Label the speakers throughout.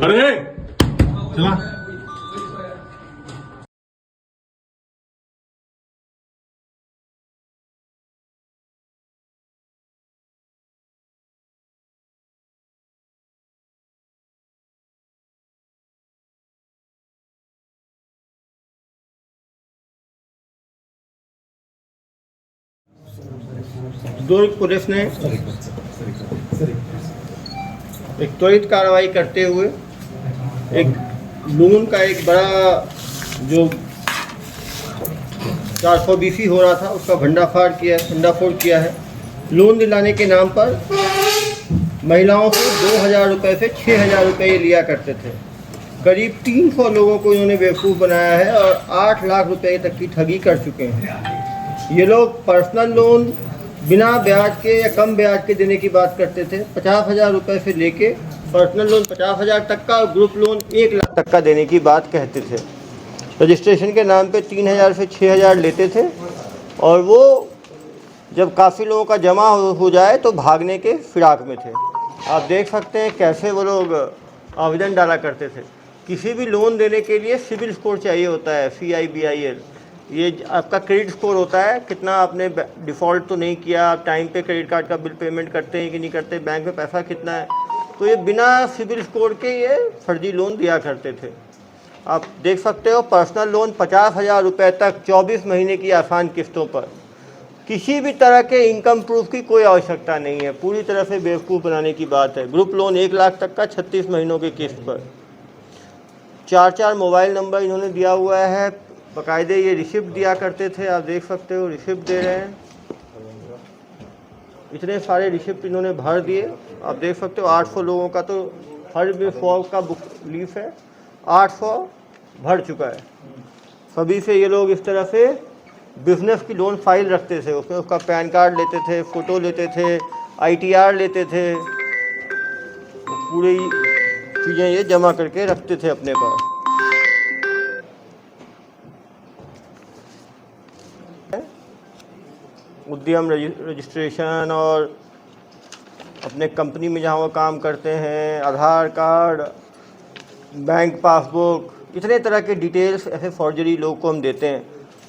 Speaker 1: अरे चला
Speaker 2: दुर्ग पुलिस ने एक त्वरित कार्रवाई करते हुए एक लोन का एक बड़ा जो 420 हो रहा था उसका भंडाफोड़ किया है। लोन दिलाने के नाम पर महिलाओं से 2,000 रुपये से 6,000 रुपये लिया करते थे। करीब 300 लोगों को इन्होंने बेवकूफ़ बनाया है और 8 लाख रुपए तक की ठगी कर चुके हैं। ये लोग पर्सनल लोन बिना ब्याज के या कम ब्याज के देने की बात करते थे। 50,000 रुपये से लेके पर्सनल लोन 50,000 तक का और ग्रुप लोन 1 लाख तक का देने की बात कहते थे। रजिस्ट्रेशन के नाम पे 3,000 से 6,000 लेते थे और वो जब काफ़ी लोगों का जमा हो जाए तो भागने के फिराक में थे। आप देख सकते हैं कैसे वो लोग आवेदन डाला करते थे। किसी भी लोन देने के लिए सिविल स्कोर चाहिए होता है, CIBIL। ये आपका क्रेडिट स्कोर होता है, कितना आपने डिफ़ॉल्ट तो नहीं किया, आप टाइम पे क्रेडिट कार्ड का बिल पेमेंट करते हैं कि नहीं करते, बैंक में पैसा कितना है। तो ये बिना सिविल स्कोर के ये फर्जी लोन दिया करते थे। आप देख सकते हो पर्सनल लोन 50,000 रुपये तक 24 महीने की आसान किस्तों पर। किसी भी तरह के इनकम प्रूफ की कोई आवश्यकता नहीं है, पूरी तरह से बेवकूफ़ बनाने की बात है। ग्रुप लोन 1 लाख तक का 36 महीनों की किस्त पर। 4 मोबाइल नंबर इन्होंने दिया हुआ है, बाकायदे ये रिसिप्ट दिया करते थे। आप देख सकते हो रिसिप्ट दे रहे हैं, इतने सारे रिसिप्ट इन्होंने भर दिए। आप देख सकते हो 800 लोगों का तो हर फॉर्म का बुक लीफ है, 800 भर चुका है। सभी से ये लोग इस तरह से बिजनेस की लोन फाइल रखते थे, उसमें उसका पैन कार्ड लेते थे, फ़ोटो लेते थे, ITR लेते थे, पूरी चीज़ें ये जमा करके रखते थे अपने पास। उद्यम रजिस्ट्रेशन और अपने कंपनी में जहाँ वो काम करते हैं, आधार कार्ड, बैंक पासबुक, इतने तरह के डिटेल्स ऐसे फॉर्जरी लोगों को हम देते हैं।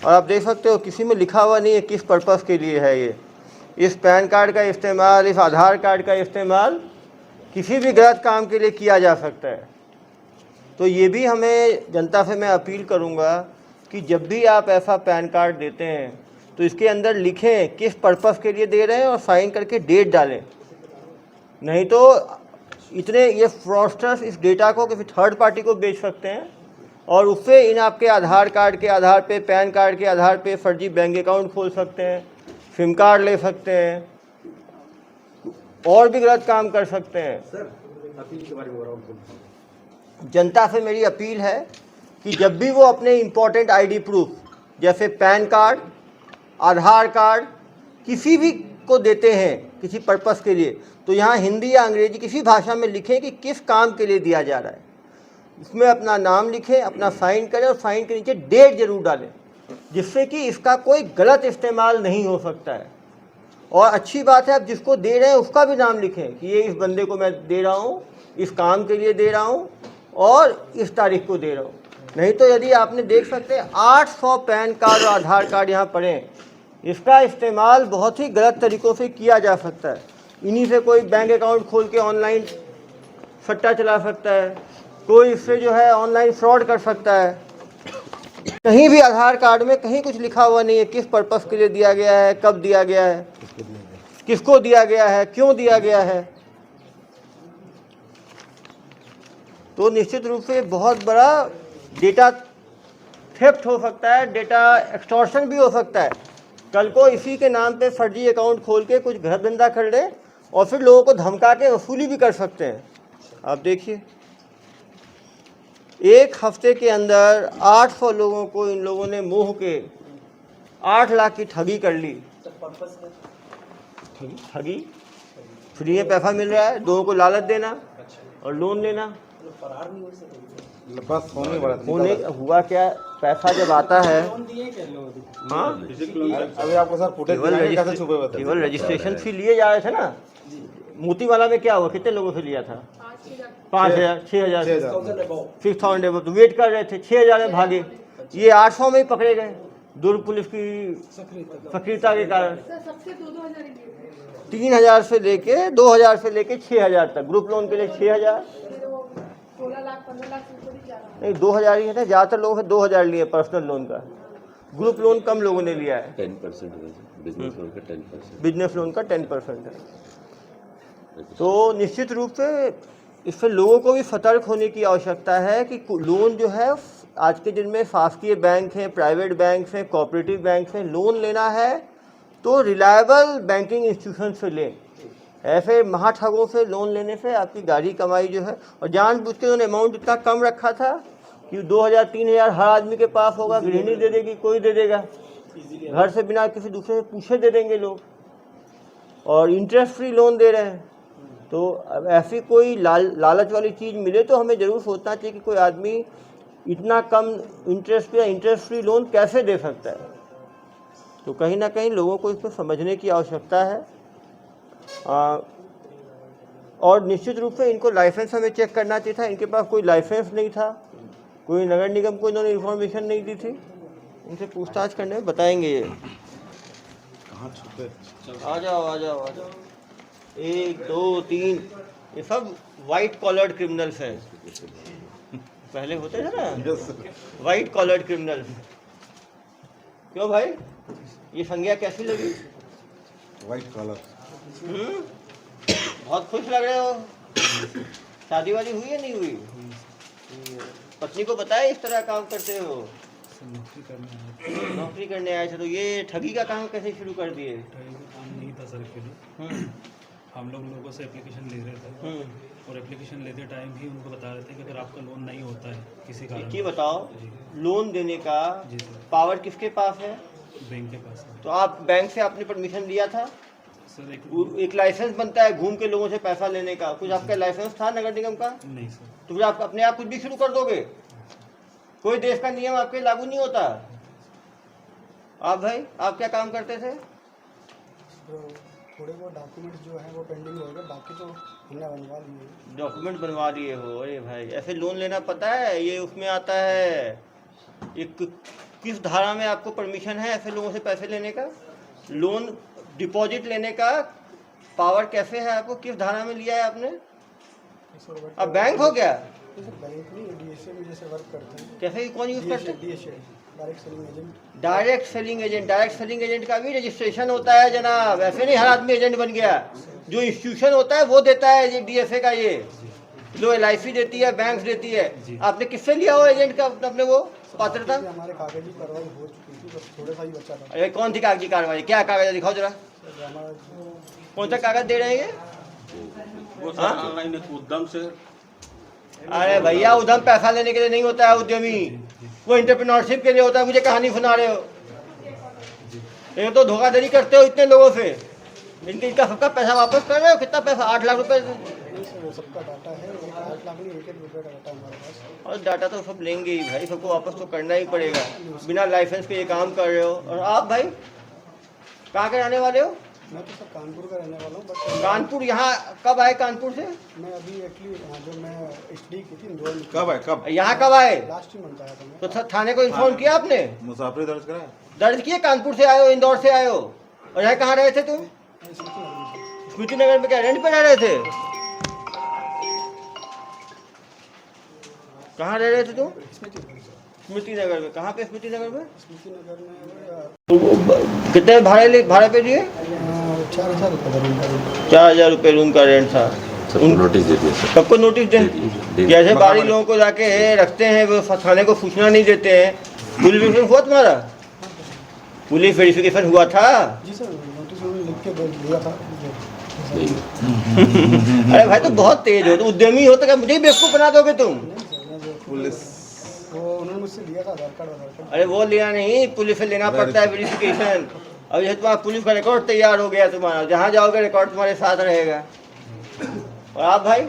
Speaker 2: और आप देख सकते हो किसी में लिखा हुआ नहीं है किस पर्पज़ के लिए है ये। इस पैन कार्ड का इस्तेमाल, इस आधार कार्ड का इस्तेमाल किसी भी गलत काम के लिए किया जा सकता है। तो ये भी हमें जनता से मैं अपील करूँगा कि जब भी आप ऐसा पैन कार्ड देते हैं तो इसके अंदर लिखें किस पर्पज़ के लिए दे रहे हैं और साइन करके डेट डालें। नहीं तो इतने ये फ्रॉडस्टर्स इस डेटा को किसी थर्ड पार्टी को बेच सकते हैं और उससे इन आपके आधार कार्ड के आधार पे, पैन कार्ड के आधार पे फर्जी बैंक अकाउंट खोल सकते हैं, सिम कार्ड ले सकते हैं और भी गलत काम कर सकते हैं।
Speaker 3: सर, अपील के बारे में
Speaker 2: जनता से मेरी अपील है कि जब भी वो अपने इम्पोर्टेंट ID प्रूफ जैसे पैन कार्ड, आधार कार्ड किसी भी को देते हैं किसी पर्पस के लिए, तो यहाँ हिंदी या अंग्रेजी किसी भाषा में लिखें कि किस काम के लिए दिया जा रहा है। इसमें अपना नाम लिखें, अपना साइन करें और साइन के नीचे डेट जरूर डालें, जिससे कि इसका कोई गलत इस्तेमाल नहीं हो सकता है। और अच्छी बात है आप जिसको दे रहे हैं उसका भी नाम लिखें कि ये इस बंदे को मैं दे रहा हूँ, इस काम के लिए दे रहा हूँ और इस तारीख को दे रहा हूँ। नहीं तो यदि आपने देख सकते हैं 800 पैन कार्ड और आधार कार्ड यहाँ पड़े हैं, इसका इस्तेमाल बहुत ही गलत तरीक़ों से किया जा सकता है। इन्हीं से कोई बैंक अकाउंट खोल के ऑनलाइन सट्टा चला सकता है, कोई इससे जो है ऑनलाइन फ्रॉड कर सकता है। कहीं भी आधार कार्ड में कहीं कुछ लिखा हुआ नहीं है किस पर्पस के लिए दिया गया है, कब दिया गया है, किसको दिया गया है, क्यों दिया गया है। तो निश्चित रूप से बहुत बड़ा डेटा थेफ्ट हो सकता है, डेटा एक्सटॉर्शन भी हो सकता है। कल को इसी के नाम पे फर्जी अकाउंट खोल के कुछ घर धंधा कर ले और फिर लोगों को धमका के वसूली भी कर सकते हैं। आप देखिए 1 हफ्ते के अंदर 800 लोगों को इन लोगों ने मोह के 8 लाख की ठगी कर ली। ठगी फ्री में पैसा मिल रहा है, लोगों को लालच देना और लोन लेना।
Speaker 3: बस
Speaker 2: होने हुआ क्या, पैसा जब आता है, हाँ
Speaker 3: अभी आपको सर फुटेज कैसे छुपे हुए थे?
Speaker 2: केवल रजिस्ट्रेशन फी लिए जा रहे थे ना। मोतीवाला में क्या हुआ, कितने लोगों से लिया था? 5,000 6,000
Speaker 3: 6,000
Speaker 2: 6,000 एबो तो वेट कर रहे थे, 6,000 में भागे। ये 800 में ही पकड़े गए दुर्ग पुलिस की सक्रियता के कारण। 3,000 से लेके 2,000 से लेके 6,000 तक ग्रुप लोन के लिए 6,000 नहीं 2,000 ही है ना, ज़्यादातर लोग हैं 2,000 लिए पर्सनल लोन का। ग्रुप लोन कम लोगों ने लिया है।
Speaker 4: 10% बिजनेस लोन का 10%।
Speaker 2: बिजनेस लोन का 10% है। तो निश्चित रूप से इससे लोगों को भी सतर्क होने की आवश्यकता है कि लोन जो है आज के दिन में शासकीय बैंक हैं, प्राइवेट बैंक हैं, कोऑपरेटिव बैंक हैं, लोन लेना है तो रिलायबल बैंकिंग इंस्टीट्यूशन से लें। ऐसे महाठगों से लोन लेने से आपकी गाड़ी कमाई जो है, और जानबूझ के उन्होंने अमाउंट इतना कम रखा था कि 2,000 3,000 हर आदमी के पास होगा, गृहिणी दे देगी, कोई दे देगा, घर से बिना किसी दूसरे से पूछे दे देंगे लोग, और इंटरेस्ट फ्री लोन दे रहे हैं। तो अब ऐसी कोई लालच वाली चीज़ मिले तो हमें ज़रूर सोचना चाहिए कि कोई आदमी इतना कम इंटरेस्ट पे इंटरेस्ट फ्री लोन कैसे दे सकता है। तो कहीं ना कहीं लोगों को इसको समझने की आवश्यकता है। और निश्चित रूप से इनको लाइसेंस हमें चेक करना चाहिए था। इनके पास कोई लाइसेंस नहीं था, कोई नगर निगम को इन्होंने इन्फॉर्मेशन नहीं दी थी। इनसे पूछताछ करने में बताएंगे ये।
Speaker 3: कहाँ छुपे?
Speaker 2: आ जाओ आ जाओ आ जाओ। 1 2 3 ये सब वाइट कॉलर्ड क्रिमिनल्स हैं। पहले होते थे ना वाइट कॉलर्ड क्रिमिनल्स। क्यों भाई, ये संज्ञा कैसी लगी?
Speaker 3: White collar.
Speaker 2: बहुत खुश लग रहे हो। शादी वादी हुई है नहीं हुई? पत्नी को बताया इस तरह काम करते हो? नौकरी करने आए थे। तो ये ठगी का काम कैसे शुरू कर दिए?
Speaker 1: ठगी का काम नहीं था सर एक्चुअली। हम लोगों से एप्लीकेशन ले रहे थे और एप्लीकेशन लेते टाइम ही उनको बता रहे थे कि अगर आपका लोन नहीं होता है किसी कारण।
Speaker 2: ये बताओ, लोन देने का पावर किसके पास है?
Speaker 1: बैंक के पास है।
Speaker 2: तो आप बैंक से आपने परमिशन लिया था?
Speaker 1: सर
Speaker 2: एक लाइसेंस बनता है घूम के लोगों से पैसा लेने का, कुछ आपका लाइसेंस था नगर निगम का?
Speaker 1: नहीं सर।
Speaker 2: तो फिर आप अपने आप कुछ भी शुरू कर दोगे? कोई देश का नियम आपके लागू नहीं होता। आप भाई, आप क्या काम करते थे?
Speaker 5: थोड़े बहुत डॉक्यूमेंट्स जो हैं वो पेंडिंग हो गए, बाकी तो हमने बनवा लिए।
Speaker 2: डॉक्यूमेंट बनवा दिए हो? अरे भाई, ऐसे लोन लेना पता है ये उसमें आता है। एक किस धारा में आपको परमिशन है ऐसे लोगों से पैसे लेने का? लोन डिपॉजिट लेने का पावर कैसे है आपको? किस धारा में लिया है आपने? अब बैंक हो गया?
Speaker 5: बैंक नहीं, डीएसए में जैसे वर्क करते हैं।
Speaker 2: कैसे, कौन यूज करते हैं?
Speaker 5: DSA direct selling agent.
Speaker 2: Direct selling agent. Direct selling agent का भी रजिस्ट्रेशन होता है जनाब। ऐसे नहीं हर आदमी एजेंट बन गया। जो इंस्टीट्यूशन होता है वो देता है ये डीएसए का, ये जो LIC देती है, बैंक देती है। आपने किससे लिया हो एजेंट का अपने वो पात्रता?
Speaker 5: हमारे कागजी कार्रवाई हो चुकी थी, बस थोड़ा सा ही बचा था।
Speaker 2: अरे कौन सी कागजी कार्रवाई? क्या कागज दिखाओ जरा। कौन सा कागज दे रहे हैं ये?
Speaker 4: ऑनलाइन उद्यम से।
Speaker 2: अरे भैया, उद्यम पैसा लेने के लिए नहीं होता है उद्यमी, वो एंटरप्रेन्योरशिप के लिए होता है। मुझे कहानी सुना रहे हो? ये तो धोखाधड़ी करते हो इतने लोगों से। इनका सबका पैसा वापस कर रहे हो? कितना पैसा? 8 लाख रुपए।
Speaker 5: सबका डाटा है, 8 लाख नहीं, 1-1 रुपये का डाटा हमारे पास।
Speaker 2: और डाटा तो सब लेंगे ही भाई, सबको वापस तो करना ही पड़ेगा। बिना लाइसेंस के ये काम कर रहे हो। और आप भाई कहाँ के रहने वाले हो?
Speaker 5: मैं तो सर कानपुर का रहने वाला हूँ, बट
Speaker 2: कानपुर। यहाँ कब आए कानपुर से?
Speaker 5: मैं अभी एक्चुअली जो मैं स्टडी की थी इंदौर में।
Speaker 3: कब है? कब?
Speaker 2: यहाँ कब आए?
Speaker 5: लास्ट ही मंथ आया था मैं।
Speaker 2: तो थाने को इन्फॉर्म किया आपने?
Speaker 3: मुसाफिरी दर्ज कराया?
Speaker 2: दर्ज किए? कानपुर से आए हो, इंदौर से आए हो, और यहाँ कहाँ रहे थे तुम? स्मृति नगर में। क्या रेंट पे रह रहे थे? कहाँ रह रहे थे तुम? स्मृति नगर में। कहाँ पे स्मृति नगर में?
Speaker 5: स्मृति नगर में
Speaker 2: कितने भाड़े पे दिए?
Speaker 5: 4,000 रुपये का रूम का।
Speaker 2: 4,000 रुपये रूम का रेंट था।
Speaker 4: नोटिस दे दिया सर।
Speaker 2: सबको नोटिस दे? जैसे बाहरी लोगों को जाके रखते हैं, वो थाने को सूचना नहीं देते हैं। पुलिस वेरिफिकेशन हुआ तुम्हारा? पुलिस वेरिफिकेशन हुआ था?
Speaker 5: जी सर, नोटिस उन्होंने लिख के दिया था।
Speaker 2: अरे भाई, तो बहुत तेज हो, तो उद्यमी हो तो क्या मुझे ही बेवकूफ़ बना दोगे तुम?
Speaker 3: पुलिस
Speaker 5: वो उन्होंने मुझसे लिया था आधार कार्ड।
Speaker 2: अरे वो लिया नहीं, पुलिस से लेना पड़ता है वेरिफिकेशन। अब जैसे तुम्हारा पुलिस का रिकॉर्ड तैयार हो गया तुम्हारा, जहाँ जाओगे रिकॉर्ड तुम्हारे साथ रहेगा। और आप भाई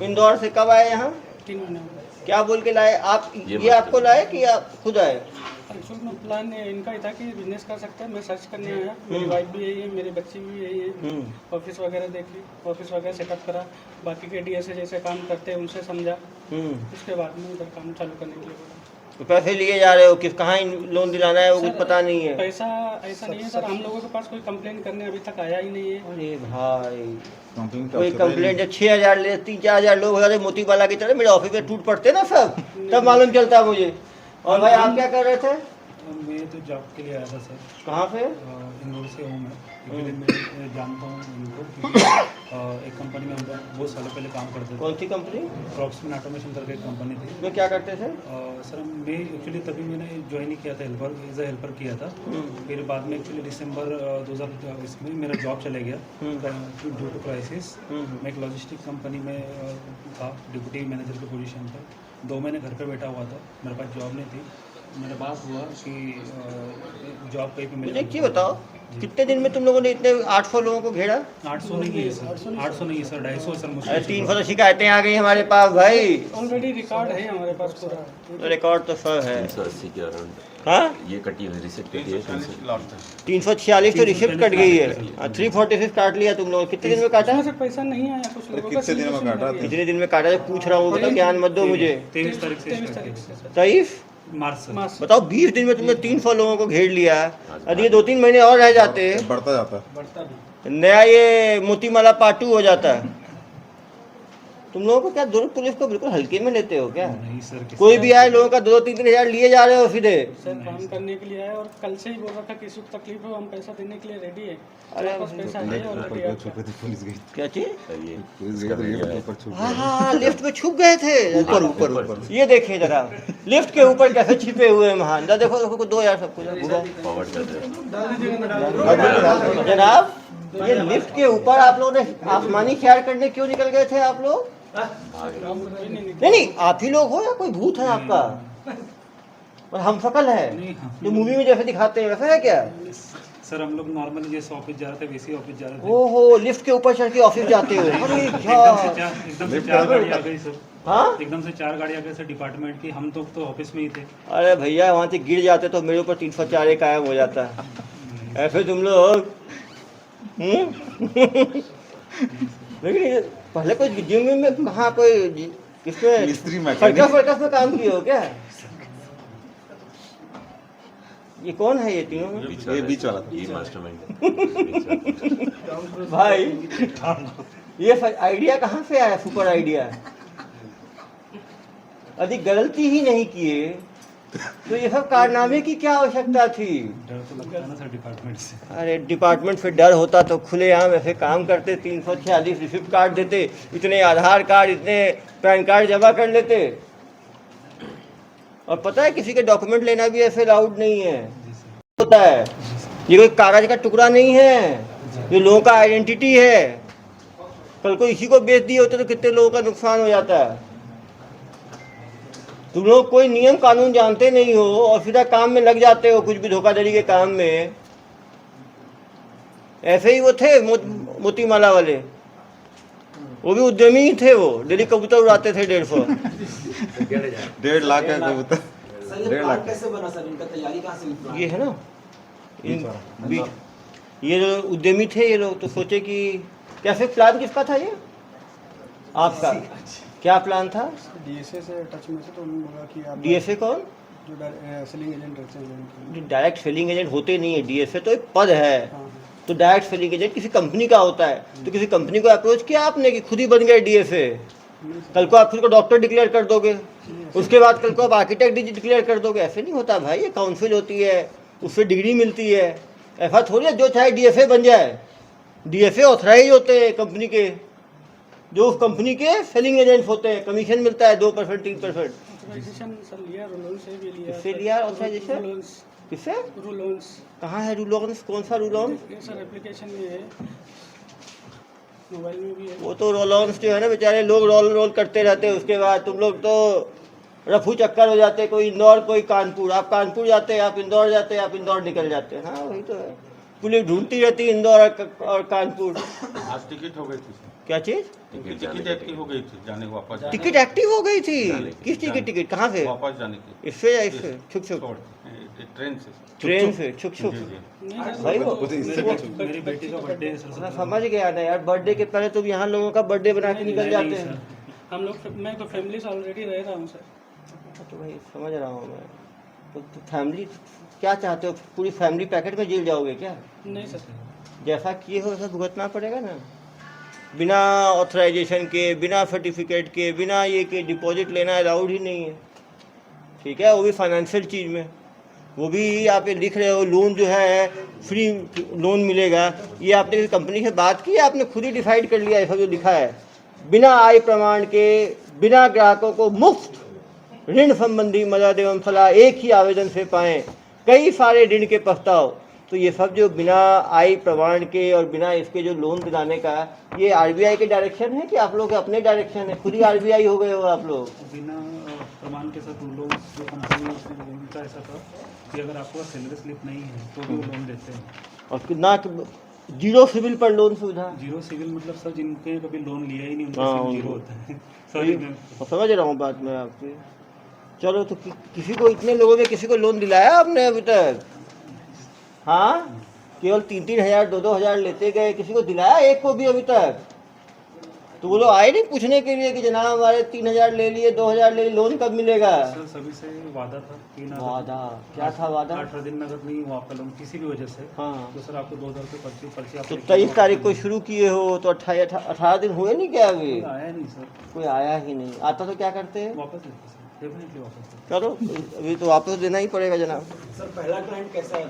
Speaker 2: इंदौर से कब आए यहाँ?
Speaker 5: 3 महीने।
Speaker 2: क्या बोल के लाए आप? ये आपको लाए कि आप खुद आए?
Speaker 5: एक्चुअल में प्लान इनका ही था कि बिजनेस कर सकते हैं। मैं सर्च करने आया, मेरी वाइफ भी यही है, मेरी बच्ची भी यही है। ऑफिस वगैरह देखी, ऑफिस वगैरह सेटअप करा, बाकी के डीएसए जैसे काम करते हैं उनसे समझा, उसके बाद में इधर काम चालू करने के लिए बोला।
Speaker 2: तो पैसे लिए जा रहे हो, किस कहाँ लोन दिलाना है वो कुछ
Speaker 5: सर,
Speaker 2: पता नहीं है।
Speaker 5: पैसा ऐसा नहीं है सर, हम लोगों के पास कोई कंप्लेन करने अभी तक आया ही नहीं है।
Speaker 2: अरे भाई
Speaker 3: कंपनी का
Speaker 2: कोई
Speaker 3: उससे पहले-
Speaker 2: कंप्लेंट जब 6,000 ले 3-4 लोग हो जाते मोती बाला की तरह मेरे ऑफिस में टूट पड़ते ना सब, तब मालूम चलता है मुझे। और भाई आप क्या कर रहे थे?
Speaker 1: मैं तो जॉब के लिए आया था सर।
Speaker 2: कहाँ से?
Speaker 1: इंदौर से हूँ मैं, क्योंकि मैं जानता हूँ इनको, क्योंकि एक कंपनी में हम बहुत सालों पहले काम करते थे।
Speaker 2: कौन सी कंपनी
Speaker 1: क्रॉप्समैन ऑटोमेशन करके एक कंपनी थी।
Speaker 2: में क्या करते थे?
Speaker 1: सर मैं एक्चुअली तभी मैंने ज्वाइन ही किया था, हेल्पर एज अ हेल्पर किया था। फिर बाद में एक्चुअली दिसंबर 2020 में मेरा जॉब चले गया ड्यू टू क्राइसिस। मैं एक लॉजिस्टिक कंपनी में था, डिप्टी मैनेजर की पोजीशन पर। 2 महीने घर पे बैठा हुआ था, मेरे पास जॉब नहीं थी। मेरा बात हुआ कि जॉब कहीं पे
Speaker 2: मुझे
Speaker 1: मिला।
Speaker 2: ये बताओ कितने दिन में तुम लोगों ने इतने 800 लोगों को घेरा?
Speaker 1: 800 नहीं है सर, 800 नहीं है सर, 250 सर
Speaker 2: अरे
Speaker 1: मुश्किल।
Speaker 2: 300 तो शिकायतें आ गई हमारे पास भाई।
Speaker 5: ऑलरेडी रिकॉर्ड है हमारे पास पूरा।
Speaker 2: रिकॉर्ड तो सब है।
Speaker 4: 380 के अराउंड
Speaker 2: हाँ
Speaker 4: ये कटी हुई रिसेट कटी है
Speaker 2: 346 तो रिसिप्ट कट गई है, 346 काट लिया तुम लोग। कितने दिन में काटा?
Speaker 5: उसमें से पैसा नहीं आया, कुछ लोगों का
Speaker 3: कितने दिन में काटा?
Speaker 2: कितने दिन में काटा? पूछ रहा हूँ, बताओ, ज्ञान मत दो मुझे।
Speaker 1: 23 तारीख से
Speaker 5: 23
Speaker 1: start
Speaker 5: तारीख
Speaker 1: किया।
Speaker 5: से सर।
Speaker 2: 23
Speaker 1: मार्च से।
Speaker 5: मार्च से
Speaker 2: बताओ 20 दिन में तुमने 300 लोगों को घेर लिया। यदि ये 2-3 महीने और रह जाते
Speaker 3: बढ़ता जाता है।
Speaker 5: बढ़ता भी।
Speaker 2: नया ये मोतीमाला पार्ट 2 हो जाता है। तुम लोगों को क्या दुर्ग पुलिस को बिल्कुल हल्के में लेते हो क्या?
Speaker 1: नहीं सर,
Speaker 2: कोई भी आए लोगों का 2-3 हज़ार लिए जा रहे हो सीधे।
Speaker 5: सर काम करने के लिए आया और कल से ही बोल रहा था कि किसी को तकलीफ हो हम पैसा देने के लिए रेडी है।
Speaker 2: अरे
Speaker 5: हमारे पास पैसा है ऑलरेडी आपका।
Speaker 3: छुपे थे, पुलिस गई।
Speaker 2: क्या चीज?
Speaker 4: ये
Speaker 3: पुलिस गई तो लिफ्ट के ऊपर छुप
Speaker 2: हाँ
Speaker 3: गए।
Speaker 2: हाँ हाँ, लिफ्ट में छुप गए थे।
Speaker 3: ऊपर ऊपर ऊपर।
Speaker 2: ये देखिए जरा, लिफ्ट के ऊपर कैसे छिपे हुए हैं महान। देखो देखो 2 यार सब कुछ
Speaker 4: फॉरवर्ड कर रहे हैं।
Speaker 2: जनाब, ये लिफ्ट के ऊपर आप लोगों ने आसमानी शहर करने क्यों निकल गए थे आप लोग? नहीं नहीं, आप ही लोग हो या कोई भूत है आपका? और हम शकल है
Speaker 1: नहीं, हाँ।
Speaker 2: जो मूवी में जैसे दिखाते हैं वैसा है क्या?
Speaker 1: सर हम लोग नॉर्मली जैसे ऑफिस जा रहे थे वैसे ही ऑफिस जा रहे थे।
Speaker 2: ओहो, लिफ्ट के ऊपर चढ़ के ऑफिस जाते हो? अरे क्या!
Speaker 1: एकदम से 4 गाड़ी आ गई सर।
Speaker 2: हाँ,
Speaker 1: एकदम से 4 गाड़ी आ गई सर डिपार्टमेंट की। हम तो ऑफिस में ही थे।
Speaker 2: अरे भैया वहाँ से गिर जाते तो मेरे ऊपर 304 कायम हो जाता है। ऐसे तुम लोग लेकिन ये पहले कोई जिम में कहाँ कोई इसमें
Speaker 3: मिस्त्री मैकेनिक।
Speaker 2: सर्कस में काम किए हो क्या? ये कौन है ये तीनों?
Speaker 3: ये बीच वाला था।
Speaker 4: ये मास्टरमाइंड
Speaker 2: भाई ये आइडिया कहाँ से आया? Super idea. यदि गलती ही नहीं किए तो ये सब कारनामे की क्या आवश्यकता थी?
Speaker 1: डर तो लगता है ना सर डिपार्टमेंट से।
Speaker 2: अरे डिपार्टमेंट से डर होता तो खुलेआम ऐसे काम करते, 346 रिसिप्ट काट देते, इतने आधार कार्ड, इतने पैन कार्ड जमा कर लेते। और पता है किसी के डॉक्यूमेंट लेना भी ऐसे अलाउड नहीं है। होता है ये कोई कागज का टुकड़ा नहीं है, ये लोगों का आइडेंटिटी है। कल को इसी को बेच दिए होते तो कितने लोगों का नुकसान हो जाता है। तुम लोग कोई नियम कानून जानते नहीं हो और सीधा काम में लग जाते हो, कुछ भी धोखाधड़ी के काम में। ऐसे ही वो थे मोतीमाला वाले, वो भी उद्यमी ही थे। वो डेली कबूतर उड़ाते थे 150।
Speaker 3: 1.5 लाख है कबूतर।
Speaker 6: सर ये
Speaker 3: 1.5
Speaker 6: प्लान
Speaker 3: लाख।
Speaker 6: कैसे बना सर? इनका तैयारी कहाँ से हुई प्लान?
Speaker 2: ये है ना
Speaker 3: बीच वाला।
Speaker 2: बीच ये जो उद्यमी थे ये लोग तो सोचे कि कैसे। प्लान किसका था ये? आपका क्या प्लान था?
Speaker 5: डीएसए से टच में से तो उन्होंने बोला कि आप
Speaker 2: डीएफए कौन?
Speaker 5: जो सेलिंग एजेंट रहते हैं
Speaker 2: डायरेक्ट सेलिंग एजेंट होते नहीं है। डीएफए तो एक पद है।
Speaker 5: हाँ
Speaker 2: तो डायरेक्ट सेलिंग एजेंट किसी कंपनी का होता है। तो किसी कंपनी को अप्रोच किया आपने कि खुद ही बन गए डीएफए? कल को आप खुद को डॉक्टर डिक्लेयर कर दोगे, उसके बाद कल को आप आर्किटेक्ट डिक्लेयर कर दोगे। ऐसे नहीं होता भाई, ये काउंसिल होती है, उससे डिग्री मिलती है। ऐसा थोड़ी है जो चाहे डीएफए बन जाए। डीएफए ऑथराइज होते हैं कंपनी के, जो उस कंपनी के सेलिंग एजेंट्स होते हैं। कमीशन मिलता है 2% 3%।
Speaker 5: ऑथराइजेशन सर लिया, रूलोन से भी लिया।
Speaker 2: किससे लिया ऑथराइजेशन?
Speaker 5: रूलोन्स
Speaker 2: किससे?
Speaker 5: रूलोन्स
Speaker 2: कहाँ है रूलॉन्स? कौन सा रूलॉन्स?
Speaker 5: ये सर एप्लीकेशन में है, मोबाइल में भी है।
Speaker 2: वो तो रोलॉन्स जो है ना, बेचारे लोग रोल करते रहते हैं। उसके बाद तुम लोग तो रफू चक्कर हो जाते, कोई इंदौर कोई कानपुर। आप कानपुर जाते हैं, आप इंदौर जाते हैं, आप इंदौर निकल जाते हैं। हाँ वही तो है, पुलिस ढूंढती रहती है इंदौर और कानपुर।
Speaker 7: आज टिकट हो गई थी सर।
Speaker 2: क्या चीज़?
Speaker 7: टिकट एक्टिव हो गई थी जाने वापस जाने
Speaker 2: टिकट एक्टिव हो गई थी? किस चीज़ की टिकट? कहाँ से?
Speaker 7: वापस जाने की
Speaker 2: इससे या इससे? छुप छुप?
Speaker 7: छोड़ ट्रेन से
Speaker 2: ट्रेन से छुक छुक?
Speaker 7: जी जी
Speaker 5: नहीं सर,
Speaker 2: भाई वो
Speaker 1: मेरी बेटी का बर्थडे है सर।
Speaker 2: मैं समझ गया ना यार, बर्थडे के पहले तुम यहाँ लोगों का बर्थडे बना के निकल जाते हैं।
Speaker 5: हम लोग मैं तो फैमिली से ऑलरेडी रह रहा हूँ सर।
Speaker 2: तो भाई समझ रहा हूँ मैं, तो फैमिली क्या चाहते हो, पूरी फैमिली पैकेट में जेल जाओगे क्या?
Speaker 5: नहीं सर,
Speaker 2: जैसा किए हो वैसा भुगतना पड़ेगा ना, बिना ऑथराइजेशन के, बिना सर्टिफिकेट के, बिना ये के डिपॉजिट लेना अलाउड ही नहीं है, ठीक है, वो भी फाइनेंशियल चीज़ में। वो भी आप ये लिख रहे हो लोन जो है फ्री लोन मिलेगा, ये आपने कंपनी से बात की है, आपने खुद ही डिसाइड कर लिया ऐसा जो लिखा है, बिना आय प्रमाण के, बिना ग्राहकों को मुफ्त ऋण संबंधी मदद एवं सलाह एक ही आवेदन से पाएं, कई सारे ऋण के प्रस्ताव। तो ये सब जो बिना आय प्रमाण के और बिना इसके जो लोन दिलाने का, ये आरबीआई के डायरेक्शन है कि आप लोग के अपने डायरेक्शन है? खुद ही आरबीआई हो गए हो आप लोग?
Speaker 1: बिना प्रमाण के साथ उन लोग जो कंपनी उनका ऐसा था कि अगर आपको सैलरी स्लिप नहीं है तो भी वो लोन देते हैं।
Speaker 2: और कितना जीरो सिविल पर लोन सुविधा?
Speaker 1: जीरो सिविल मतलब सर जिनके कभी लोन लिया ही नहीं उनका
Speaker 2: हाँ,
Speaker 1: सिविल जीरो होता है सॉरी मैं
Speaker 2: समझ रहा हूँ बात मैं आपकी। चलो तो किसी को, इतने लोगों में किसी को लोन दिलाया आपने अभी तक? हाँ, केवल 3-3 हज़ार 2-2 हज़ार लेते गए, किसी को दिलाया एक को भी अभी तक? तो वो लोग आए नहीं पूछने के लिए कि जनाब हमारे 3 हज़ार ले लिए, 2 हज़ार ले लिए, लोन कब मिलेगा?
Speaker 1: सर सभी से वादा था कि ना
Speaker 2: वादा क्या था? वादा
Speaker 1: 18 दिन नगद नहीं हुआ आपका लोन किसी भी वजह से,
Speaker 2: हाँ,
Speaker 1: तो सर आपको 2000 रुपये पर्ची
Speaker 2: तो
Speaker 1: आप
Speaker 2: 23 तारीख को शुरू किए हो तो 18 दिन हुए नहीं क्या अभी?
Speaker 1: आया नहीं सर,
Speaker 2: कोई आया ही नहीं। आता तो क्या करते हैं?
Speaker 1: वापस देते सर, डेफिनेटली वापस देते।
Speaker 2: चलो अभी तो वापस देना ही पड़ेगा जनाब।
Speaker 6: सर पहला क्लाइंट कैसा है?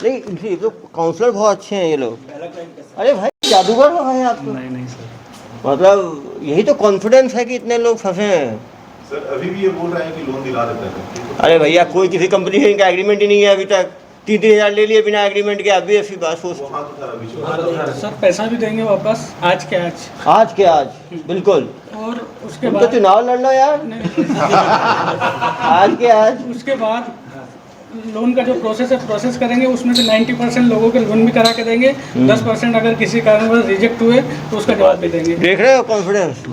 Speaker 2: नहीं, ये तो काउंसलर बहुत अच्छे हैं ये लोग।
Speaker 6: पहला क्लाइंट कैसा
Speaker 2: अरे भाई जादूगर हो भाई आप तो।
Speaker 1: नहीं नहीं सर,
Speaker 2: मतलब यही तो कॉन्फिडेंस है कि इतने लोग फंसे हैं।
Speaker 8: सर अभी भी ये बोल रहे हैं कि लोन दिला देते हैं।
Speaker 2: अरे भैया कोई किसी कंपनी से इनका एग्रीमेंट ही नहीं है अभी तक, 3-3 हज़ार ले लिए बिना एग्रीमेंट के। अभी ऐसी बात सोच,
Speaker 8: वहाँ तो सर अभी
Speaker 5: सर पैसा भी देंगे वापस आज के आज,
Speaker 2: आज के आज बिल्कुल।
Speaker 5: और उसके
Speaker 2: तुम तो
Speaker 5: बाद
Speaker 2: चुनाव लड़ लो यार, आज के आज।
Speaker 5: उसके बाद लोन का जो प्रोसेस है प्रोसेस करेंगे, उसमें से 90% लोगों के लोन भी करा के देंगे, 10% अगर किसी कारणवश रिजेक्ट हुए तो उसका जवाब भी देंगे।
Speaker 2: देख रहे हो कॉन्फिडेंस,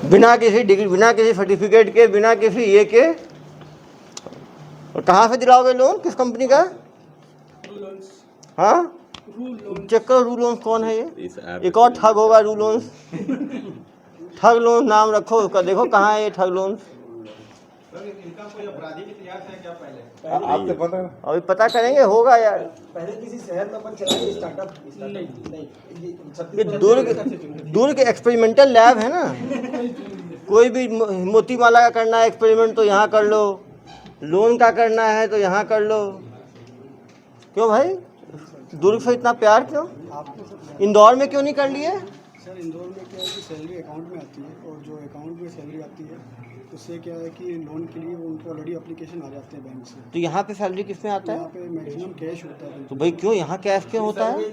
Speaker 2: बिना किसी डिग्री, बिना किसी सर्टिफिकेट के, बिना किसी ये के। और कहाँ से दिलाओगे लोन, किस कंपनी का? हाँ चेक करो रू लोन्स कौन है ये,
Speaker 4: इस ऐप
Speaker 2: एक और ठग होगा रू लोन्स। ठग लोन नाम रखो उसका, देखो कहाँ है ये ठग लोन।
Speaker 6: इनका कोई अपराधी भी तैयार है क्या पहले?
Speaker 3: आपसे पता है?
Speaker 2: अभी पता करेंगे, होगा यार।
Speaker 6: पहले किसी शहर में अपन चलाएंगे स्टार्टअप नहीं
Speaker 2: ये दूर के एक्सपेरिमेंटल लैब है ना, कोई भी मोती माला का करना है एक्सपेरिमेंट तो यहाँ कर लो, लोन का करना है तो यहाँ कर लो। क्यों भाई, दुर्ग से इतना प्यार क्यों? इंदौर में क्यों नहीं कर लिए?
Speaker 9: सर इंदौर में क्या है कि सैलरी अकाउंट में आती है, और जो अकाउंट में सैलरी आती है उससे क्या है कि लोन के लिए उनको ऑलरेडी एप्लीकेशन आ जाते हैं बैंक से।
Speaker 2: तो यहाँ पे सैलरी किस में आता
Speaker 9: यहाँ
Speaker 2: है?
Speaker 9: पे मैक्सिमम कैश होता है।
Speaker 2: तो भाई क्यों यहाँ कैश क्यों होता है?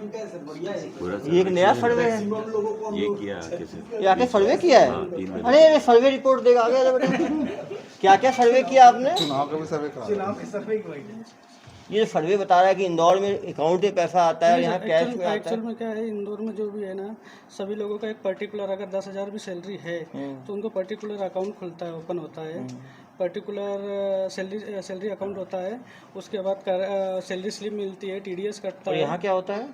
Speaker 4: पूरा
Speaker 2: ये एक नया सर्वे है,
Speaker 4: ये किया किसी
Speaker 2: ये आके सर्वे किया है।
Speaker 4: 3 दिन
Speaker 2: अरे सर्वे रिपोर्ट देगा आगे आ बेटा। क्या क्या सर्वे किया आपने?
Speaker 3: चुनाव का भी सर्वे करा।
Speaker 2: ये सर्वे बता रहा है कि इंदौर में अकाउंट में पैसा आता है और यहाँ कैश में आता
Speaker 5: एक्चुअल
Speaker 2: है।
Speaker 5: में क्या है, इंदौर में जो भी है ना, सभी लोगों का एक पर्टिकुलर, अगर 10,000 भी सैलरी है तो उनको पर्टिकुलर अकाउंट खुलता है, ओपन होता है, पर्टिकुलर सैलरी अकाउंट होता है। उसके बाद सैलरी स्लिप मिलती है, टीडीएस कटता
Speaker 2: और
Speaker 5: है।
Speaker 2: यहाँ क्या होता है?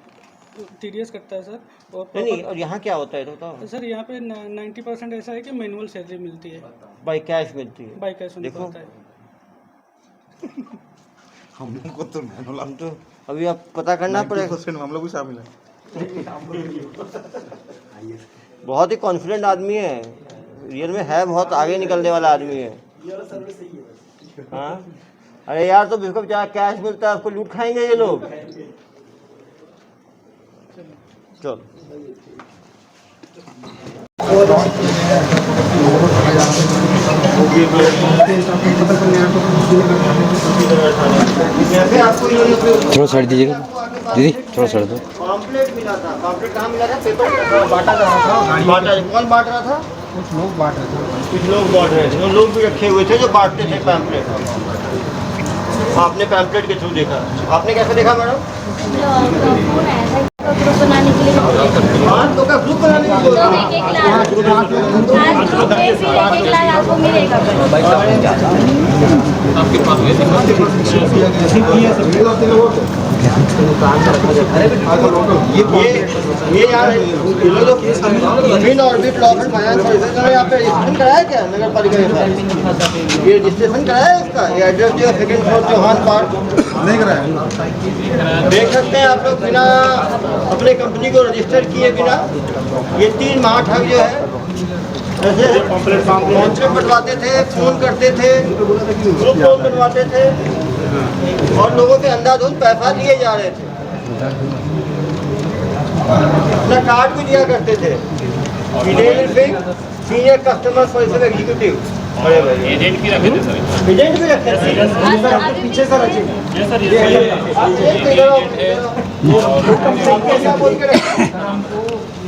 Speaker 5: टीडीएस कटता है सर। और
Speaker 2: नहीं, और यहाँ क्या होता है तो बताओ।
Speaker 5: सर यहाँ पे 90% ऐसा है कि मैनुअल सैलरी मिलती है,
Speaker 2: बाई कैश मिलती है।
Speaker 5: बाई कैश उनको
Speaker 2: देखो।
Speaker 5: होता है।
Speaker 3: हम लोग को तो मैनुअल
Speaker 2: हम तो अभी आप पता करना पड़ेगा।
Speaker 3: 90% हम लोग भी शामिल हैं।
Speaker 2: बहुत ही कॉन्फिडेंट आदमी है, रियल में है, बहुत आगे निकलने वाला आदमी है। हाँ अरे यार, तो बिल्कुल जहाँ कैश मिलता है उसको लूट खाएंगे ये लोग। चलो
Speaker 10: थोड़ा साइड दीजिएगा दीदी, थोड़ा साइड दो।
Speaker 2: पॉम्पलेट मिला था, पॉम्पलेट कहाँ मिला था? पेपर बांटा जा रहा था। बांटा, कौन बांट रहा था?
Speaker 9: कुछ लोग बांट रहे थे।
Speaker 2: कुछ लोग बांट रहे थे, लोग भी रखे हुए थे जो बांटते थे पैम्पलेट। आपने पैम्पलेट के थ्रू देखा, आपने कैसे देखा मैडम?
Speaker 11: ग्रुप बनाने के लिए
Speaker 2: तो का ग्रुप बनाने की
Speaker 11: तो 1-1 लाख आज ग्रुप में फिर 1-1 लाख आपको मिलेगा।
Speaker 2: ये यार green orbit lock and finance services ने यहाँ पे रजिस्ट्रेशन कराया क्या नगर पालिका के साथ? ये रजिस्ट्रेशन कराया है इसका? ये एड्रेस जो है सेकंड फ्लोर चौहान पार्क
Speaker 3: नहीं कराया।
Speaker 2: देख सकते हैं आप लोग, बिना अपने कंपनी को रजिस्टर किए बिना ये 3 माह ठग जो है ऐसे कॉन्ट्रैक्ट बनवाते थे, फोन करते थे, ग्रुप लोन बनवाते थे और लोगों के अंधाधुंध पैसा लिए जा रहे थे। अपना कार्ड भी दिया करते थे, senior customer service executive. Agent भी रखे थे सर। एजेंट भी रखे थे पीछे सर।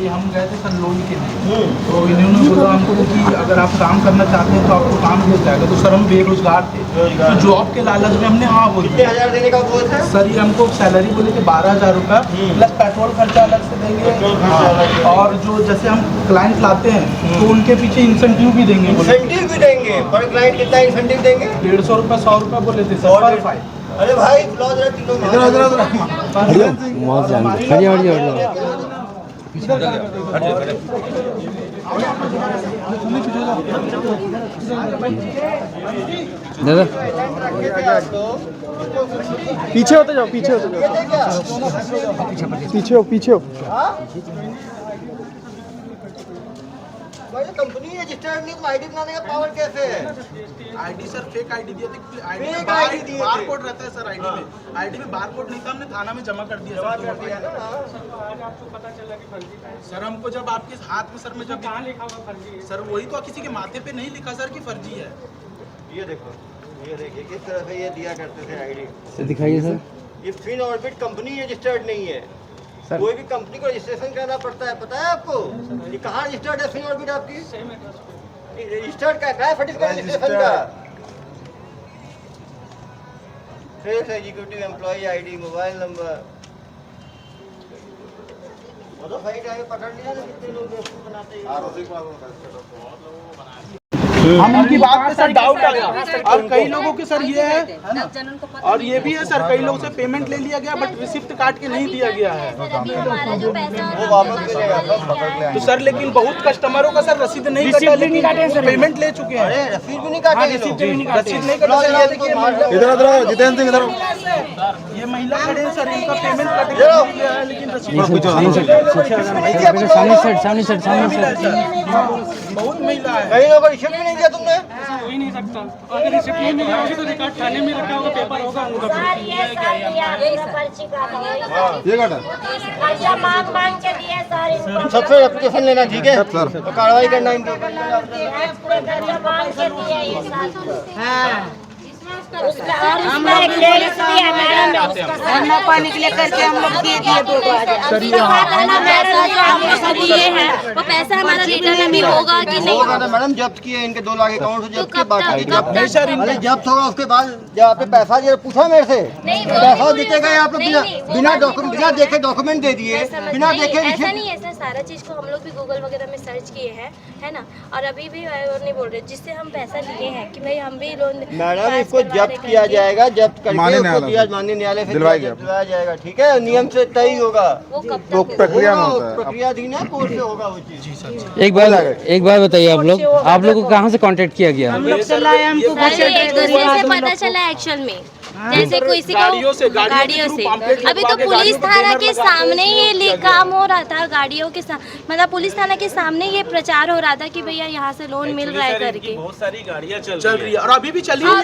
Speaker 12: हम गए थे सर लोन के लिए, तो इन्होंने बोला हमको कि अगर आप काम करना चाहते हैं तो आपको काम दिया जाएगा। तो सर हम बेरोजगार थे, तो जॉब के लालच में हमने हाँ बोल
Speaker 2: कितने हजार देने का बोल था
Speaker 12: सर? ये हमको सैलरी बोले थे 12,000 रुपये प्लस पेट्रोल खर्चा अलग से देंगे, और जो जैसे हम क्लाइंट लाते हैं तो उनके पीछे इंसेंटिव भी देंगे।
Speaker 2: इंसेंटिव भी देंगे? पर क्लाइंट कितना इंसेंटिव देंगे?
Speaker 12: 150 रुपये 100 रुपये बोले थे सर पर फाइल।
Speaker 2: अरे भाई क्लॉज रख लो।
Speaker 10: दादा
Speaker 9: पीछे होते जाओ, पीछे होते जाओ, पीछे हो।
Speaker 2: कंपनी रजिस्टर्ड नहीं, आईडी बनाने का पावर कैसे है?
Speaker 12: आईडी सर फेक आईडी दिए थे।
Speaker 2: फेक आईडी दिए थे।
Speaker 12: बारकोड रहता है सर आईडी में। आईडी में बारकोड नहीं था, हमने थाना में जमा कर दिया।
Speaker 5: आज आपको पता चला कि फर्जी है
Speaker 12: सर हमको जब आपके हाथ में सर में जब
Speaker 5: कहाँ लिखा हुआ फर्जी है?
Speaker 12: सर वही तो किसी के माथे पे नहीं लिखा सर कि फर्जी है।
Speaker 2: ये देखो, ये देखिए किस तरह से ये दिया करते थे आईडी।
Speaker 10: दिखाइए सर।
Speaker 2: ये फिन ऑर्बिट कंपनी रजिस्टर्ड नहीं है। कोई भी कंपनी को रजिस्ट्रेशन करना पड़ता है, पता है आपको? ये कहाँ रजिस्टर्ड है फिन ऑर्बिट आपकी? रजिस्टर्ड का है सर्टिफिकेट रजिस्ट्रेशन का? Sales executive employ ID, mobile number, वो तो सही टाइम पकड़ लिया ना कितने लोग बनाते हैं।
Speaker 12: हम उनकी बात पे सर डाउट आ गया, और कई लोगों के सर ये है ना, और ये भी है सर कई लोगों से पेमेंट ले लिया गया बट रिसिप्ट काट के नहीं दिया गया है। तो सर लेकिन बहुत कस्टमरों का सर रसीद नहीं कटा, लेकिन पेमेंट ले चुके हैं।
Speaker 2: रसीद भी नहीं काटे,
Speaker 12: रसीद नहीं कटा।
Speaker 3: जितेंद्र इधर
Speaker 12: ये महिला खड़े हैं सर, इनका पेमेंट कट गया है लेकिन रसीद बहुत महिला है।
Speaker 2: कई लोगों को रिसिप्ट भी नहीं दिया तुमने?
Speaker 5: हो ही नहीं सकता। अगर रिसिप्ट नहीं मिला होगी तो रिकॉर्ड थाने में रखा होगा, पेपर होगा उनका।
Speaker 3: ये काटा
Speaker 11: मांग के दिए सर।
Speaker 2: सबसे एप्लीकेशन लेना, ठीक है सर, तो कार्रवाई करना इनको।
Speaker 11: पानी के लिए करके हम लोग दे दिए 2,000। ये है वो पैसा हमारा रिटर्न में होगा कि नहीं होगा?
Speaker 2: मैडम जब्त किए इनके 2 लाख अकाउंट से जब्त किए, बाकी जब्त होगा उसके बाद जब आपने पैसा दिया पूछा मेरे से, पैसा देते गए आप लोग बिना डॉक्यूमेंट, बिना देखे डॉक्यूमेंट दे दिए, बिना देखे।
Speaker 11: ऐसा नहीं है सर, सारा चीज को हम लोग भी गूगल वगैरह में सर्च किए हैं, है ना, और अभी भी नहीं बोल रहे जिससे हम पैसा लिए हैं कि भाई हम भी लोन।
Speaker 2: मैडम इसको जब्त किया जाएगा, जब्त करके माननीय न्यायालय से दिलवाया जाएगा, ठीक है, नियम से तय होगा।
Speaker 11: वो कब
Speaker 3: वो प्रक्रिया में होता है।
Speaker 2: प्रक्रियाधीन है, कोर्ट से होगा वो चीज।
Speaker 10: एक बार बताइए आप लोग को कहाँ से कांटेक्ट किया गया?
Speaker 11: एक दूसरे से पता चला एक्चुअल में, जैसे किसी को गाड़ियों से। अभी तो पुलिस थाना के सामने ये काम हो रहा था, गाड़ियों के मतलब पुलिस थाना के सामने ये प्रचार हो रहा था कि भैया यहाँ से लोन मिल रहा है करके।
Speaker 12: बहुत सारी गाड़ियाँ चल रही है और अभी भी चली रही है,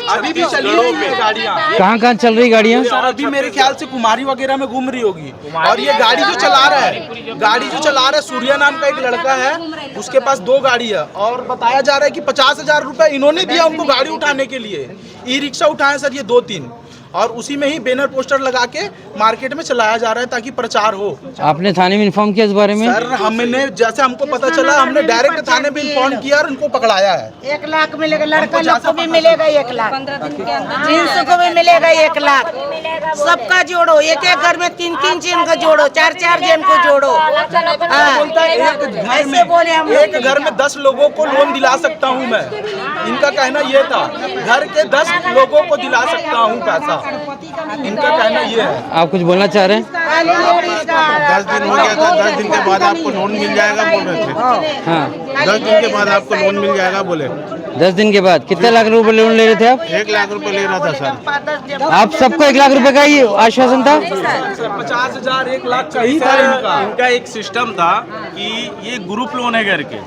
Speaker 12: अभी भी चली रही है गाड़ियाँ।
Speaker 10: कहाँ चल रही गाड़ियाँ?
Speaker 12: अभी मेरे ख्याल से कुमारी वगैरह में घूम रही होगी। और ये गाड़ी जो चला रहा है सूर्या नाम का एक लड़का है, उसके पास 2 गाड़ी है और बताया जा रहा है कि 50,000 रुपए इन्होंने दिया उनको गाड़ी उठाने के लिए। ई रिक्शा उठाए सर ये 2-3, और उसी में ही बैनर पोस्टर लगा के मार्केट में चलाया जा रहा है ताकि प्रचार हो।
Speaker 10: आपने थाने में इन्फॉर्म किया इस बारे में?
Speaker 12: सर हमने जैसे हमको पता चला हमने डायरेक्ट थाने में इन्फॉर्म किया और उनको पकड़ाया है।
Speaker 13: 1 लाख मिलेगा, लड़का लोग को भी मिलेगा 1 लाख, जींस को भी मिलेगा 1 लाख। सबका जोड़ो, एक एक घर में 3-3 जन का जोड़ो, 4-4 जन को जोड़ो। ऐसे बोले हम
Speaker 12: एक घर में 10 लोगों को लोन दिला सकता हूँ मैं, इनका कहना ये था। घर के 10 लोगों को दिला सकता हूँ पैसा, इनका कहना ये है।
Speaker 10: आप कुछ बोलना चाह रहे हैं?
Speaker 7: 10 दिन हो गया था, 10 दिन के बाद आपको लोन मिल जाएगा बोल रहे थे।
Speaker 10: हाँ,
Speaker 7: 10 दिन के बाद आपको लोन मिल जाएगा बोले।
Speaker 10: 10 दिन के बाद कितने लाख रुपए लोन ले रहे थे आप?
Speaker 7: 1 लाख रुपए ले रहा था सर।
Speaker 10: आप सबको 1 लाख रुपए का ही आश्वासन था?
Speaker 12: 50,000 1 लाख का ही था
Speaker 7: इनका एक सिस्टम था कि ये ग्रुप लोन है करके,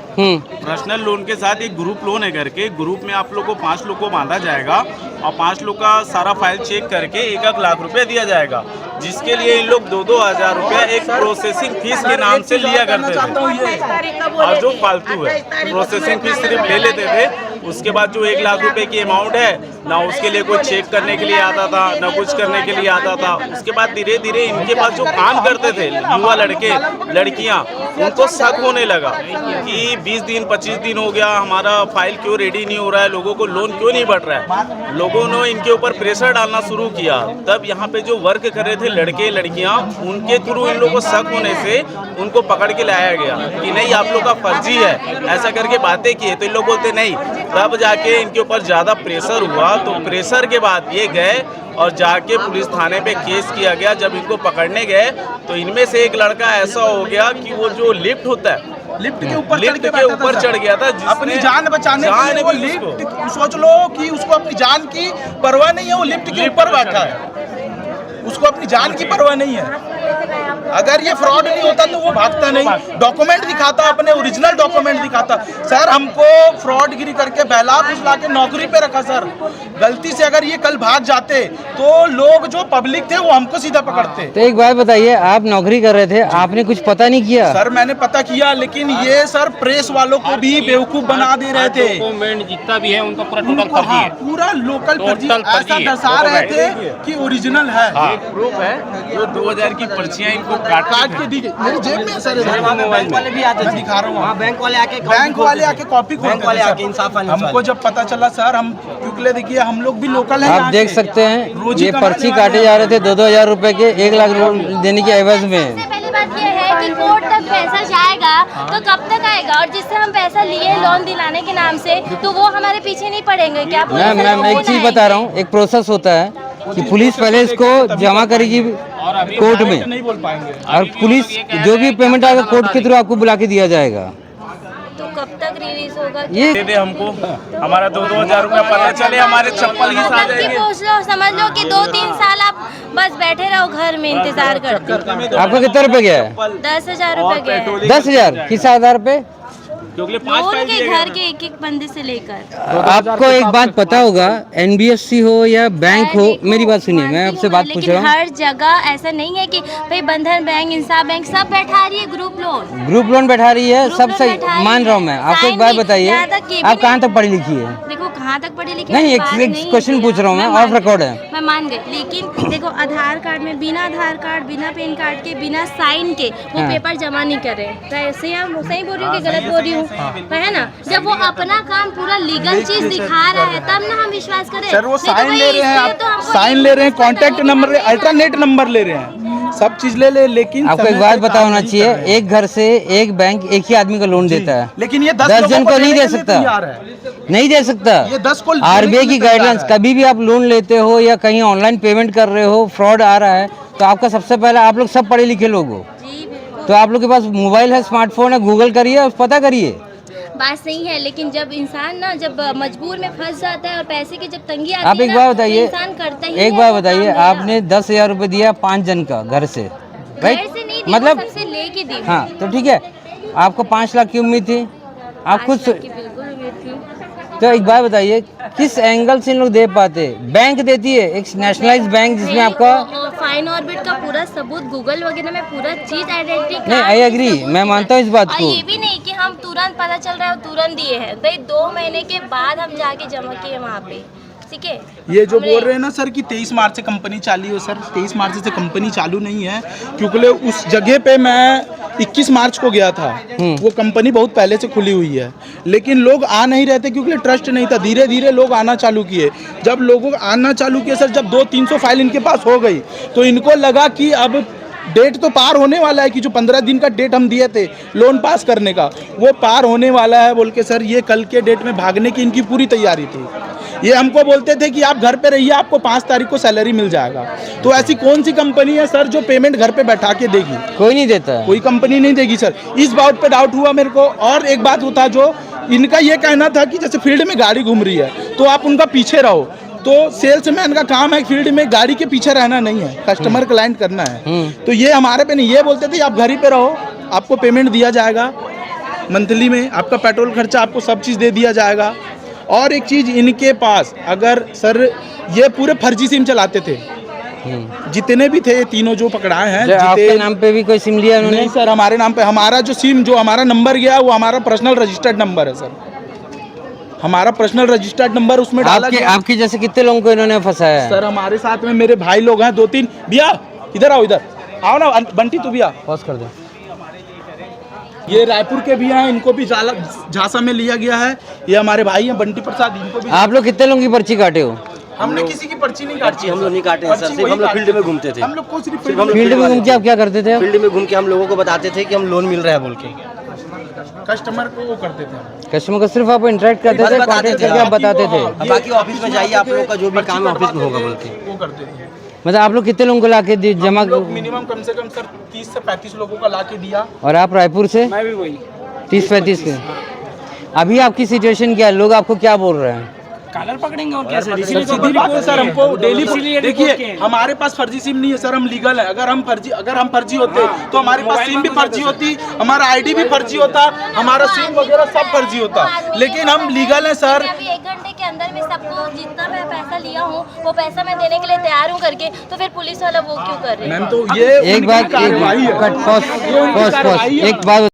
Speaker 7: पर्सनल लोन के साथ एक ग्रुप लोन है करके, ग्रुप में आप लोग को 5 लोग को बांधा जाएगा और 5 लोग का सारा फाइल चेक करके 1-1 लाख रुपए दिया जाएगा, जिसके लिए इन लोग 2-2 हज़ार रुपया एक प्रोसेसिंग फीस के नाम से लिया करते थे। और जो फालतू है प्रोसेसिंग फीस सिर्फ ले लेते थे। उसके बाद जो 1 लाख रुपए की अमाउंट है ना उसके लिए कोई चेक करने के लिए आता था ना कुछ करने के लिए आता था। उसके बाद धीरे धीरे इनके पास जो काम करते थे युवा लड़के लड़कियां, उनको शक होने लगा कि 20 दिन 25 दिन हो गया, हमारा फाइल क्यों रेडी नहीं हो रहा है, लोगों को लोन क्यों नहीं बढ़ रहा है। लोगों ने इनके ऊपर प्रेशर डालना शुरू किया। तब यहाँ पे जो वर्क कर रहे थे लड़के लड़कियां, उनके थ्रू इन लोगों को शक होने से उनको पकड़ के लाया गया कि नहीं आप लोग का फर्जी है, ऐसा करके बातें किए। तो इन लोग बोलते नहीं। तब जाके इनके ऊपर ज़्यादा प्रेशर हुआ, तो प्रेशर के बाद ये गए और जाके पुलिस थाने पे केस किया गया। जब इनको पकड़ने गए तो इनमें से एक लड़का ऐसा हो गया कि वो जो लिफ्ट होता है,
Speaker 12: लिफ्ट के ऊपर
Speaker 7: चढ़ गया था,
Speaker 12: अपनी जान बचाने के लिए। वो लिफ्ट सोच लो कि उसको अपनी जान की परवाह नहीं है, वो लिफ्ट के ऊपर बैठा है, उसको अपनी जान की परवाह नहीं है। अगर ये फ्रॉड नहीं होता तो वो भागता नहीं, डॉक्यूमेंट दिखाता, अपने ओरिजिनल डॉक्यूमेंट दिखाता। सर हमको फ्रॉडगिरी करके बहला फुसला के नौकरी पे रखा सर। गलती से अगर ये कल भाग जाते तो लोग जो पब्लिक थे वो हमको सीधा पकड़ते।
Speaker 10: तो एक बात बताइए, आप नौकरी कर रहे थे, आपने कुछ पता नहीं किया?
Speaker 12: सर मैंने पता किया, लेकिन ये सर प्रेस वालों को भी बेवकूफ बना दे रहे थे।
Speaker 7: जितना भी है उनका पूरा टोटल फर्जी है,
Speaker 12: पूरा लोकल फर्जी ऐसा दर्शा रहे थे कि ओरिजिनल है।
Speaker 7: प्रूफ है जो 2000 की पर्चियां इनको
Speaker 12: काट के दी गई मेरी जेब में सर। बैंक वाले भी आते दिखा रहा हूँ, बैंक वाले आके कॉपी हमको जब पता चला सर, हम क्योंकि देखिए हम लोग भी लोकल हैं।
Speaker 10: आप देख सकते हैं ये पर्ची काटे जा रहे थे 2-2 हज़ार रुपए के 1 लाख देने के एवज में।
Speaker 11: पहली बात ये है कि कोर्ट तक पैसा जाएगा तो कब तक आएगा, और जिससे हम पैसा लिए लोन दिलाने के नाम से, तो वो हमारे पीछे नहीं पड़ेंगे क्या?
Speaker 10: मैं एक चीज बता रहा हूँ, एक प्रोसेस होता है कि पुलिस पहले इसको जमा करेगी कोर्ट में,
Speaker 12: नहीं बोल पाएंगे,
Speaker 10: और पुलिस जो भी पेमेंट आएगा कोर्ट के थ्रू आपको बुला के दिया जाएगा।
Speaker 11: तो कब तक रिलीज होगा?
Speaker 10: ये
Speaker 7: दे दे हमको, हमारा 2-2 हज़ार रुपया पता चले, हमारे चप्पल ही साथ जाएंगे।
Speaker 11: पूछ लो, समझ लो कि 2-3 साल आप बस बैठे रहो घर में इंतजार करते।
Speaker 10: आपका कितना रुपए गया है?
Speaker 11: 10,000 रुपए गया है।
Speaker 10: 10,000 किस आधार पे?
Speaker 11: लोन के घर के एक बंदे से लेकर।
Speaker 10: आपको एक बात पता होगा, NBFC हो या बैंक हो, मेरी बात सुनिए, मैं आपसे बात पूछ रहा हूँ।
Speaker 11: हर जगह ऐसा नहीं है कि भाई बंधन बैंक, इंसाफ बैंक सब बैठा रही है ग्रुप लोन
Speaker 10: बैठा रही है, सब सही मान रहा हूँ मैं। आपको एक बात बताइए, आप कहाँ तक पढ़ी लिखी है?
Speaker 11: देखो कहाँ तक पढ़ी लिखी
Speaker 10: नहीं, एक क्वेश्चन पूछ रहा हूँ मैं, ऑफ रिकॉर्ड है।
Speaker 11: मैं मान गई, लेकिन देखो आधार कार्ड में बिना आधार कार्ड, बिना पैन कार्ड के, बिना साइन के वो पेपर जमा नहीं कर रहे। तो ऐसे हम सही बोल रही हूँ कि गलत बोल रही हूँ? है ना, जब वो अपना काम पूरा लीगल चीज दिखा रहा है तब ना हम विश्वास करें।
Speaker 12: सर वो साइन ले रहे हैं, आप साइन ले रहे हैं, कॉन्टेक्ट नंबर, अल्टरनेट नंबर ले रहे हैं, सब चीज ले लेकिन
Speaker 10: आपको एक बात पता होना चाहिए, एक घर से एक बैंक एक ही आदमी को लोन देता है,
Speaker 12: लेकिन ये
Speaker 10: 10 जन को नहीं दे सकता, नहीं दे सकता।
Speaker 12: ये 10 को
Speaker 10: RBI की गाइडलाइंस, कभी भी आप लोन लेते हो या कहीं ऑनलाइन पेमेंट कर रहे हो, फ्रॉड आ रहा है, तो आपका सबसे पहले, आप लोग सब पढ़े लिखे लोग हो, तो आप लोग के पास मोबाइल है, स्मार्टफोन है, गूगल करिए, पता करिए।
Speaker 11: बात सही है, लेकिन जब इंसान ना जब मजबूर में फंस जाता है और पैसे की जब तंगी आती
Speaker 10: आप
Speaker 11: है
Speaker 10: एक बात बताइए,
Speaker 11: इंसान करता ही
Speaker 10: एक बात बताइए, आपने 10,000 रुपए दिया 5 जन का घर से, राइट? मतलब
Speaker 11: लेके दी।
Speaker 10: हाँ, तो ठीक है, आपको 5 लाख की उम्मीद थी, आप खुद
Speaker 11: बिल्कुल उम्मीद थी।
Speaker 10: तो एक बात बताइए, किस एंगल से लोग दे पाते? बैंक देती है, एक नेशनलाइज बैंक जिसमें आपका
Speaker 11: फाइन ऑर्बिट का पूरा सबूत, गूगल वगैरह में पूरा चीज आइडेंटिटी।
Speaker 10: नहीं, आई एग्री, मैं मानता हूँ इस बात को।
Speaker 11: ये भी नहीं कि हम तुरंत पता चल रहा है तुरंत दिए हैं, भाई 2 महीने के बाद हम जाके जमा किए वहाँ पे। ठीक है।
Speaker 12: ये जो बोल रहे हैं ना सर कि 23 मार्च से कंपनी चालू हो, सर 23 मार्च से कंपनी चालू नहीं है, क्योंकि उस जगह पे मैं 21 मार्च को गया था। वो कंपनी बहुत पहले से खुली हुई है, लेकिन लोग आ नहीं रहे थे क्योंकि ट्रस्ट नहीं था। धीरे धीरे लोग आना चालू किए। जब लोगों आना चालू किए सर, जब 200-300 फाइल इनके पास हो गई तो इनको लगा कि अब डेट तो पार होने वाला है, कि जो 15 दिन का डेट हम दिए थे लोन पास करने का वो पार होने वाला है बोल के सर ये कल के डेट में भागने की इनकी पूरी तैयारी थी। ये हमको बोलते थे कि आप घर पे रहिए, आपको 5 तारीख को सैलरी मिल जाएगा। तो ऐसी कौन सी कंपनी है सर जो पेमेंट घर पे बैठा के देगी?
Speaker 10: कोई नहीं देता,
Speaker 12: कोई कंपनी नहीं देगी सर। इस बात पे डाउट हुआ मेरे को। और एक बात होता जो इनका ये कहना था कि जैसे फील्ड में गाड़ी घूम रही है तो आप उनका पीछे रहो। तो सेल्समैन का काम है फील्ड में गाड़ी के पीछे रहना नहीं है, कस्टमर क्लाइंट करना है। तो ये हमारे पे नहीं, ये बोलते थे आप घर ही पे रहो, आपको पेमेंट दिया जाएगा मंथली में, आपका पेट्रोल खर्चा, आपको सब चीज़ दे दिया जाएगा। और एक चीज़ इनके पास, अगर सर ये पूरे फर्जी सिम चलाते थे, जितने भी थे ये तीनों जो पकड़ाए हैं।
Speaker 10: आपके नाम पे भी कोई सिम लिया उन्होंने?
Speaker 12: नहीं सर, हमारे नाम पे हमारा जो सिम, जो हमारा नंबर गया वो हमारा पर्सनल रजिस्टर्ड नंबर है सर। हमारा पर्सनल रजिस्टर्ड नंबर उसमें डाला गया।
Speaker 10: आपके जैसे कितने लोगों को इन्होंने फंसाया है?
Speaker 12: सर हमारे साथ में मेरे भाई लोग हैं 2-3। भैया इधर आओ, इधर आओ ना बंटी, तू भैया
Speaker 10: पॉज कर दो।
Speaker 12: ये रायपुर के भी हैं, इनको भी झांसा में लिया गया है। ये हमारे भाई हैं बंटी प्रसाद, इनको भी।
Speaker 10: आप लोग कितने लोगों की पर्ची काटे हो?
Speaker 12: हमने किसी की पर्ची नहीं काटी।
Speaker 6: हम लोग नहीं काटे हैं सर, सिर्फ हम लोग फील्ड में घूमते थे।
Speaker 12: हम लोग को सिर्फ
Speaker 10: फील्ड में घूम के आप क्या करते थे?
Speaker 6: फील्ड में घूम के हम लोगों को बताते थे कि हम लोन मिल रहा है बोल के,
Speaker 12: कस्टमर को वो करते थे।
Speaker 10: कस्टमर को सिर्फ आप इंटरेक्ट करते थे, कॉन्टेक्ट करके आप बताते थे।
Speaker 6: बाकी ऑफिस में जाइए, आप लोगों का जो भी काम है ऑफिस में होगा बोल के
Speaker 12: वो करते थे।
Speaker 10: मतलब आप लोग कितने लोगों को लाके जमा?
Speaker 12: मिनिमम कम से कम सर 30 से 35 लोगों का ला के दिया।
Speaker 10: और आप रायपुर से?
Speaker 5: मैं भी वही
Speaker 10: 30-35 के। अभी आपकी सिचुएशन क्या है? लोग आपको क्या बोल रहे हैं?
Speaker 5: कॉलर पकड़ेंगे और क्या सर?
Speaker 12: सीधी बात है सर, हमको डेली देखिए हमारे पास फर्जी सिम नहीं है सर, हम लीगल है। अगर हम फर्जी होते तो हमारे पास सिम भी फर्जी होती, हमारा आईडी भी फर्जी होता, हमारा सिम वगैरह सब फर्जी होता, लेकिन हम लीगल है सर।
Speaker 11: अभी 1 घंटे के अंदर में सबको जितना मैं पैसा लिया हूँ वो पैसा मैं देने के लिए तैयार हूँ करके, तो फिर पुलिस वाला वो क्यों कर रहे हैं?
Speaker 12: मैम तो ये
Speaker 10: एक बात